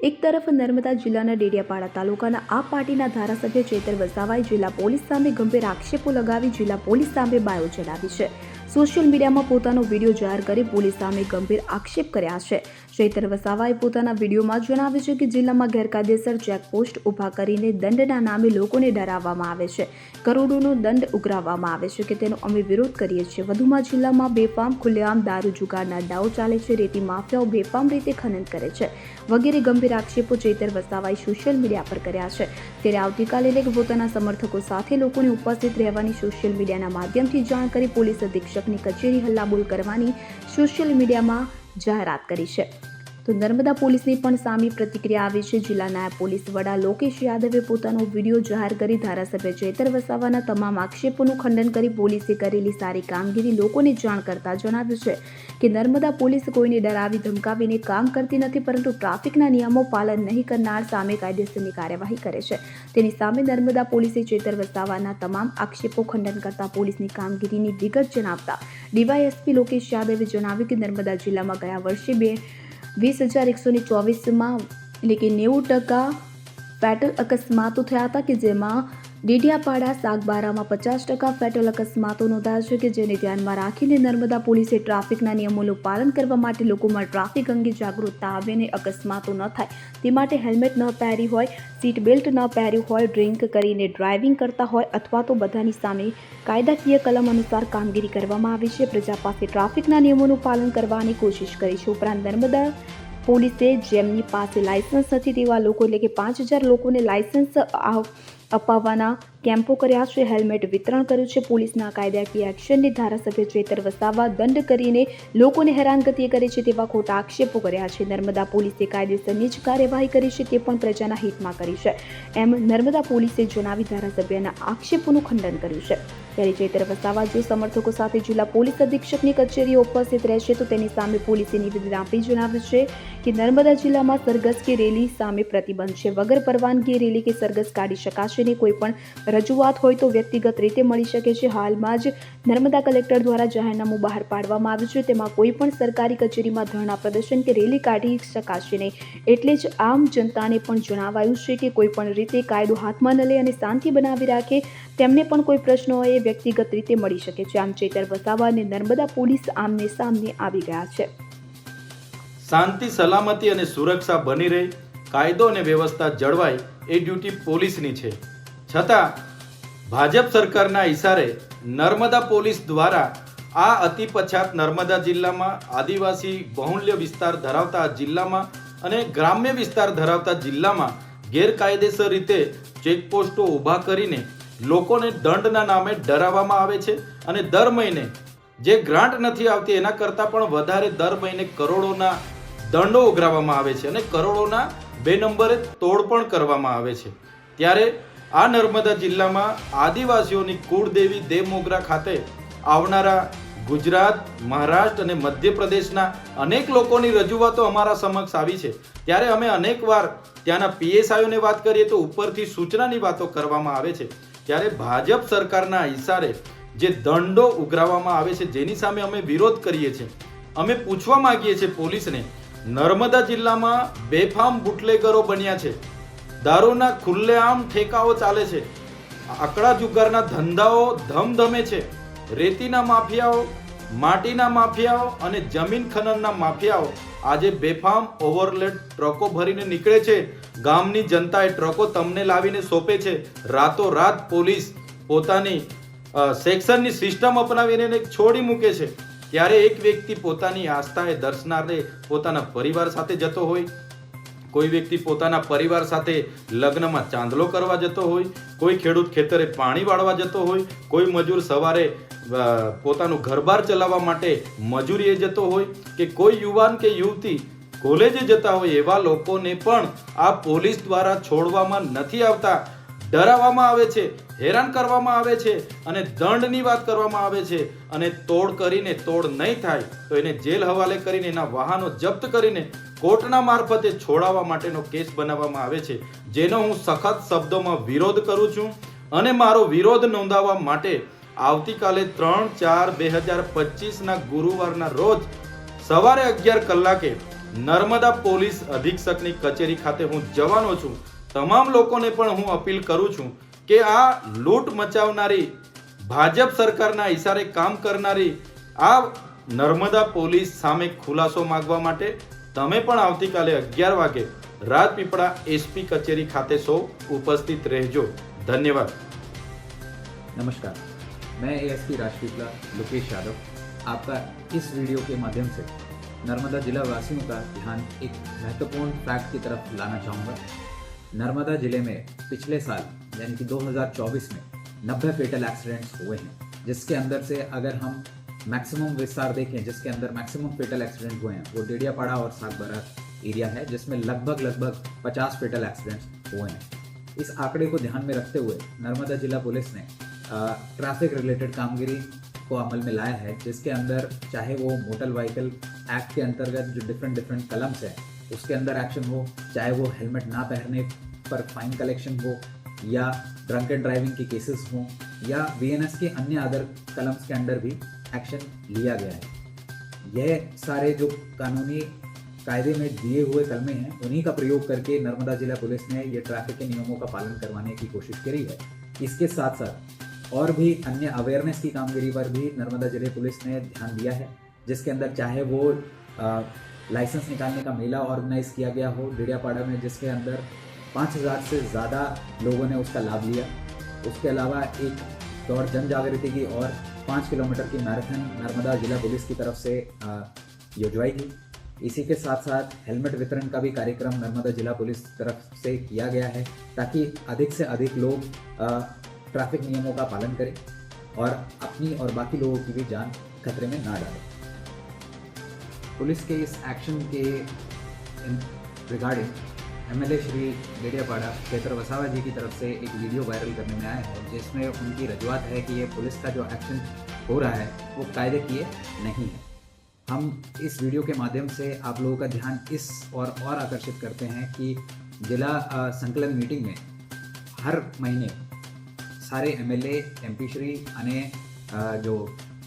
એક તરફ નર્મદા જિલ્લાના ડેડિયાપાડા તાલુકાના આ પાર્ટીના ધારાસભ્ય ચેતર વસાવાએ જિલ્લા પોલીસ સામે ગંભીર આક્ષેપો લગાવી જિલ્લા પોલીસ સામે બાયો ચડાવી છે. સોશિયલ મીડિયામાં પોતાનો વિડીયો જાહેર કરી પોલીસ સામે ગંભીર આક્ષેપ કર્યા છે. ચેતર વસાવાએ પોતાના વિડીયોમાં જણાવ્યું છે કે જિલ્લામાં ગેરકાયદેસર ચેકપોસ્ટ ઊભા કરીને દંડના નામે લોકોને ડરાવવામાં આવે છે, કરોડોનો દંડ ઉઘરાવવામાં આવે છે કે તેનો અમે વિરોધ કરીએ છીએ. વધુમાં જિલ્લામાં બેફામ ખુલ્લેઆમ દારૂ જુગારના દાવો ચાલે છે, રેતી માફિયાઓ બેફામ રીતે ખનન કરે છે વગેરે ગંભીર આક્ષેપો ચેતર વસાવાએ સોશિયલ મીડિયા પર કર્યા છે. ત્યારે આવતીકાલે એટલે કે પોતાના સમર્થકો સાથે લોકોને ઉપસ્થિત રહેવાની સોશિયલ મીડિયાના માધ્યમથી જાણ કરી પોલીસ અધિક્ષકની કચેરી હલ્લાબોલ કરવાની સોશિયલ મીડિયામાં જાહેરાત કરી છે. તો નર્મદા પોલીસની પણ સામી પ્રતિક્રિયા આવી છે. જિલ્લા નાયબ પોલીસ વડા લોકેશ યાદવે પોતાનો વિડીયો જાહેર કરી ધારાસભ્ય ચેતર વસાવાના તમામ આક્ષેપોનું ખંડન કરી પોલીસે કરેલી સારી કામગીરી લોકોને જાણ કરતા જણાવ્યું છે કે નર્મદા પોલીસ કોઈને ડરાવી ધમકાવીને કામ કરતી નથી, પરંતુ ટ્રાફિકના નિયમો પાલન નહીં કરનાર સામે કાયદેસરની કાર્યવાહી કરે છે. તેની સામે નર્મદા પોલીસે ચેતર વસાવાના તમામ આક્ષેપો ખંડન કરતા પોલીસની કામગીરીની વિગત જણાવતા ડીવાયએસપી લોકેશ યાદવે જણાવ્યું કે નર્મદા જિલ્લામાં ગયા વર્ષે 20,124 એટલે કે 90% ફેટલ અકસ્માતો થયા હતા કે જેમાં ડેડિયાપાડા સાગબારામાં 50% ફેટલ અકસ્માતો નોંધાયા છે કે જેને ધ્યાનમાં રાખીને નર્મદા પોલીસે ટ્રાફિકના નિયમોનું પાલન કરવા માટે લોકોમાં ટ્રાફિક અંગે જાગૃતતા આવે અને અકસ્માતો ન થાય તે માટે હેલ્મેટ ન પહેરી હોય, સીટ બેલ્ટ ન પહેર્યું હોય, ડ્રિંક કરીને ડ્રાઇવિંગ કરતા હોય અથવા તો બધાની સામે કાયદાકીય કલમ અનુસાર કામગીરી કરવામાં આવી છે. પ્રજા પાસે ટ્રાફિકના નિયમોનું પાલન કરવાની કોશિશ કરી છે. ઉપરાંત નર્મદા પોલીસે જેમની પાસે લાયસન્સ નથી તેવા લોકો એટલે કે 5,000 લોકોને લાયસન્સ અપાવવાના કેમ્પો કર્યા છે, હેલ્મેટ વિતરણ કર્યું છે. પોલીસના કાયદાકીય એક્શનની ધારાસભ્ય ચેતર વસાવા દંડ કરીને લોકોને હેરાનગતિ કરે છે તેવા ખોટા આક્ષેપો કર્યા છે. નર્મદા પોલીસે કાયદેસરની જ કાર્યવાહી કરી છે તે પણ પ્રજાના હિતમાં કરી છે એમ નર્મદા પોલીસે જણાવી ધારાસભ્યના આક્ષેપોનું ખંડન કર્યું છે. ત્યારે ચેતર વસાવા જો સમર્થકો સાથે જિલ્લા પોલીસ અધિક્ષકની કચેરીએ ઉપસ્થિત રહેશે તો તેની સામે પોલીસે નિવેદન આપી જણાવ્યું છે કે નર્મદા જિલ્લામાં સરઘસ કે રેલી સામે પ્રતિબંધ છે. વગર પરવાનગી રેલી કે સરઘસ કાઢી શકાશે નહીં. કોઈ પણ રજૂઆત હોય તો વ્યક્તિગત રીતે મળી શકે છે. હાલમાં જ નર્મદા કલેક્ટર દ્વારા જાહેરનામું બહાર પાડવામાં આવ્યું છે. તેમાં કોઈ પણ સરકારી કચેરીમાં ધરણા પ્રદર્શન કે રેલી કાઢી શકાશે નહીં. એટલે જ આમ જનતાને પણ જણાવાયું છે કે કોઈ પણ રીતે કાયદો હાથમાં ન લે અને શાંતિ બનાવી રાખે. તેમને પણ કોઈ પ્રશ્ન હોય એ વ્યક્તિગત રીતે મળી શકે છે. આમ ચેતર વસાવા અને નર્મદા પોલીસ આમને સામને આવી ગયા છે. શાંતિ, સલામતી અને સુરક્ષા બની રહે, કાયદો અને વ્યવસ્થા જળવાય એ ડ્યુટી પોલીસની છે. છતાં ભાજપ સરકારના ઇશારે નર્મદા પોલીસ દ્વારા આ અતિ પછાત નર્મદા જિલ્લામાં આદિવાસી બહુલ્ય વિસ્તાર ધરાવતા જિલ્લામાં અને ગ્રામ્ય વિસ્તાર ધરાવતા જિલ્લામાં ગેરકાયદેસર રીતે ચેકપોસ્ટો ઊભા કરીને લોકોને દંડના નામે ડરાવવામાં આવે છે અને દર મહિને જે ગ્રાન્ટ નથી આવતી એના કરતાં પણ વધારે દર મહિને કરોડોના દંડો ઉઘરાવવામાં આવે છે અને કરોડોના 2 નંબરે તોડ પણ કરવામાં આવે છે. ત્યારે આ નર્મદા જિલ્લામાં આદિવાસીઓની કુળદેવી દેવમોગરા ખાતે આવનારા ગુજરાત, મહારાષ્ટ્ર અને મધ્યપ્રદેશના અનેક લોકોની રજૂઆતો અમારા સમક્ષ આવી છે. ત્યારે અમે અનેકવાર ત્યાંના પીએસઆઈઓને વાત કરીએ તો ઉપરથી સૂચનાની વાતો કરવામાં આવે છે. ત્યારે ભાજપ સરકારના ઇશારે જે દંડો ઉઘરાવવામાં આવે છે જેની સામે અમે વિરોધ કરીએ છીએ. અમે પૂછવા માંગીએ છીએ પોલીસને, નર્મદા જિલ્લામાં બેફામ બુટલેગરો બન્યા છે, દારૂના ખુલ્લેઆમ ઠેકાઓ ચાલે છે, આકડા જુગારના ધંધાઓ ધમધમે છે, રેતીના માફિયાઓ, માટીના માફિયાઓ અને જમીન ખનનના માફિયાઓ આજે બેફામ ઓવરલોડ ટ્રકો ભરીને નીકળે છે. ગામની જનતાએ ટ્રકો તમને લાવીને સોંપે છે. રાતોરાત પોલીસ પોતાની સેક્શનની સિસ્ટમ અપનાવીને છોડી મૂકે છે. ત્યારે એક વ્યક્તિ પોતાની આસ્થાએ દર્શનાર્થે પોતાના પરિવાર સાથે જતો હોય, કોઈ વ્યક્તિ પોતાના પરિવાર સાથે લગ્નમાં ચાંદલો કરવા જતો હોય, કોઈ ખેડૂત ખેતરે પાણી વાળવા જતો હોય, કોઈ મજૂર સવારે પોતાનું ઘરબાર ચલાવવા માટે મજૂરીએ જતો હોય કે કોઈ યુવાન કે યુવતી કોલેજે જતા હોય, એવા લોકોને પણ આ પોલીસ દ્વારા છોડવામાં નથી આવતા. ડરાવવામાં આવે છે, હેરાન કરવામાં આવે છે અને દંડની વાત કરવામાં આવે છે અને તોડ કરીને તોડ નહીં થાય તો એને જેલ હવાલે કરીને એના વાહનો જપ્ત કરીને કોર્ટના મારફતે છોડાવવા માટેનો કેસ બનાવવામાં આવે છે, જેનો હું સખત શબ્દોમાં વિરોધ કરું છું. અને મારો વિરોધ નોંધાવવા માટે આવતીકાલે 3/4/2025 ગુરુવારના રોજ સવારે 11 કલાકે નર્મદા પોલીસ અધિક્ષકની કચેરી ખાતે હું જવાનો છું. તમામ લોકોને પણ હું અપીલ કરું છું કે આ લૂંટ મચાવનારી ભાજપ સરકારના ઈશારે કામ કરનારી આ નર્મદા પોલીસ સામે ખુલાસો માંગવા માટે તમે પણ આવતીકાલે 11 વાગે રાજપીપળા એસપી કચેરી खाते सो उपस्थित रहजो. धन्यवाद. नमस्कार, मैं एएसपी राजपीपला लोकेश यादव आपका इस वीडियो के माध्यम से नर्मदा जिला वासियों का ध्यान एक महत्वपूर्ण फैक्ट की तरफ लाना चाहूँगा. नर्मदा जिले में पिछले साल यानी कि 2024 में 90 फेटल एक्सीडेंट्स हुए हैं, जिसके अंदर से अगर हम मैक्सिमम विस्तार देखें, जिसके अंदर मैक्सिमम फेटल एक्सीडेंट हुए हैं वो डेडियापाड़ा और सागबारा एरिया है, जिसमें लगभग 50 फेटल एक्सीडेंट्स हुए हैं. इस आंकड़े को ध्यान में रखते हुए नर्मदा जिला पुलिस ने ट्रैफिक रिलेटेड कामगिरी को अमल में लाया है, जिसके अंदर चाहे वो मोटर व्हीकल एक्ट के अंतर्गत जो डिफरेंट कलम्स है उसके अंदर एक्शन हो, चाहे वो हेलमेट ना पहनने पर फाइन कलेक्शन हो, या ड्रंक एंड ड्राइविंग के केसेस हों, या बीएनएस के अन्य अदर कलम्स के अंदर भी एक्शन लिया गया है. यह सारे जो कानूनी कायदे में दिए हुए कलमे हैं उन्हीं का प्रयोग करके नर्मदा जिला पुलिस ने ये ट्रैफिक के नियमों का पालन करवाने की कोशिश करी है. इसके साथ साथ और भी अन्य अवेयरनेस की कामगिरी पर भी नर्मदा जिले पुलिस ने ध्यान दिया है, जिसके अंदर चाहे वो लाइसेंस निकालने का मेला ऑर्गेनाइज किया गया हो डेडियापाड़ा में, जिसके अंदर 5000 से ज़्यादा लोगों ने उसका लाभ लिया. उसके अलावा एक दौड़ जन जागृति की और 5 किलोमीटर की मैराथन नर्मदा जिला पुलिस की तरफ से योजवाई थी. इसी के साथ साथ हेलमेट वितरण का भी कार्यक्रम नर्मदा जिला पुलिस तरफ से किया गया है, ताकि अधिक से अधिक लोग ट्रैफिक नियमों का पालन करें और अपनी और बाकी लोगों की भी जान खतरे में ना डालें. पुलिस के इस एक्शन के रिगार्डिंग एमएलए श्री डेडियापाड़ा क्षेत्र वसावा जी की तरफ से एक वीडियो वायरल करने में आया है, जिसमें उनकी रजूआत है कि ये पुलिस का जो एक्शन हो रहा है वो कायदे किए नहीं है. हम इस वीडियो के माध्यम से आप लोगों का ध्यान इस और आकर्षित करते हैं कि जिला संकलन मीटिंग में हर महीने सारे एमएलए एमपी श्री अने जो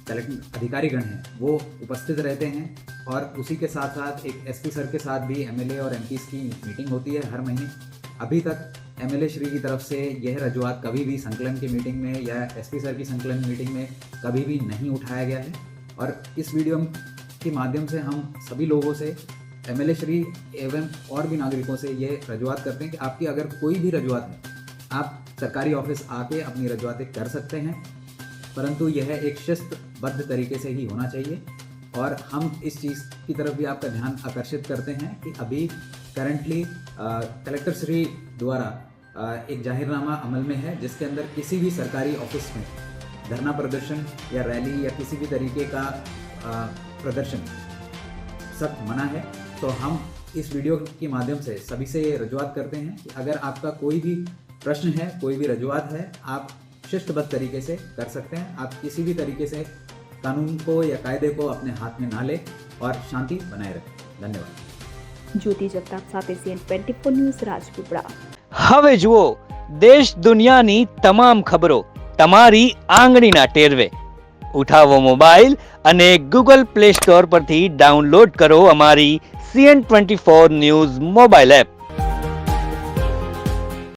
कलेक्टर अधिकारीगण हैं वो उपस्थित रहते हैं, और उसी के साथ साथ एक एसपी सर के साथ भी एमएलए और एमपीज़ की मीटिंग होती है हर महीने. अभी तक एमएलए श्री की तरफ से यह रजूआत कभी भी संकलन की मीटिंग में या एसपी सर की संकलन मीटिंग में कभी भी नहीं उठाया गया है. और इस वीडियो के माध्यम से हम सभी लोगों से, एमएलए श्री एवं और भी नागरिकों से ये रजूआत करते हैं कि आपकी अगर कोई भी रजूआत है आप सरकारी ऑफिस आके अपनी रजूआतें कर सकते हैं, परंतु यह एक शिस्तबद्ध तरीके से ही होना चाहिए. और हम इस चीज़ की तरफ भी आपका ध्यान आकर्षित करते हैं कि अभी करंटली कलेक्टर श्री द्वारा एक जाहिरनामा अमल में है, जिसके अंदर किसी भी सरकारी ऑफिस में धरना प्रदर्शन या रैली या किसी भी तरीके का प्रदर्शन सख्त मना है. तो हम इस वीडियो के माध्यम से सभी से रजूआत करते हैं कि अगर आपका कोई भी प्रश्न है, कोई भी रजूआत है, आप शिस्तबद्ध तरीके से कर सकते हैं. आप किसी भी तरीके से कानून को या कायदे को अपने हाथ में ना लें और शांति बनाए रखें. धन्यवाद. ज्योति जगताप સાથે CN24 ન્યૂઝ રાજપીપળા. હવે જુઓ દેશ દુનિયાની તમામ ખબરો તમારી આંગળીના ટેરવે. ઉઠાવો મોબાઈલ અને ગૂગલ પ્લે સ્ટોર પરથી ડાઉનલોડ કરો અમારી CN24 ન્યૂઝ મોબાઈલ એપ.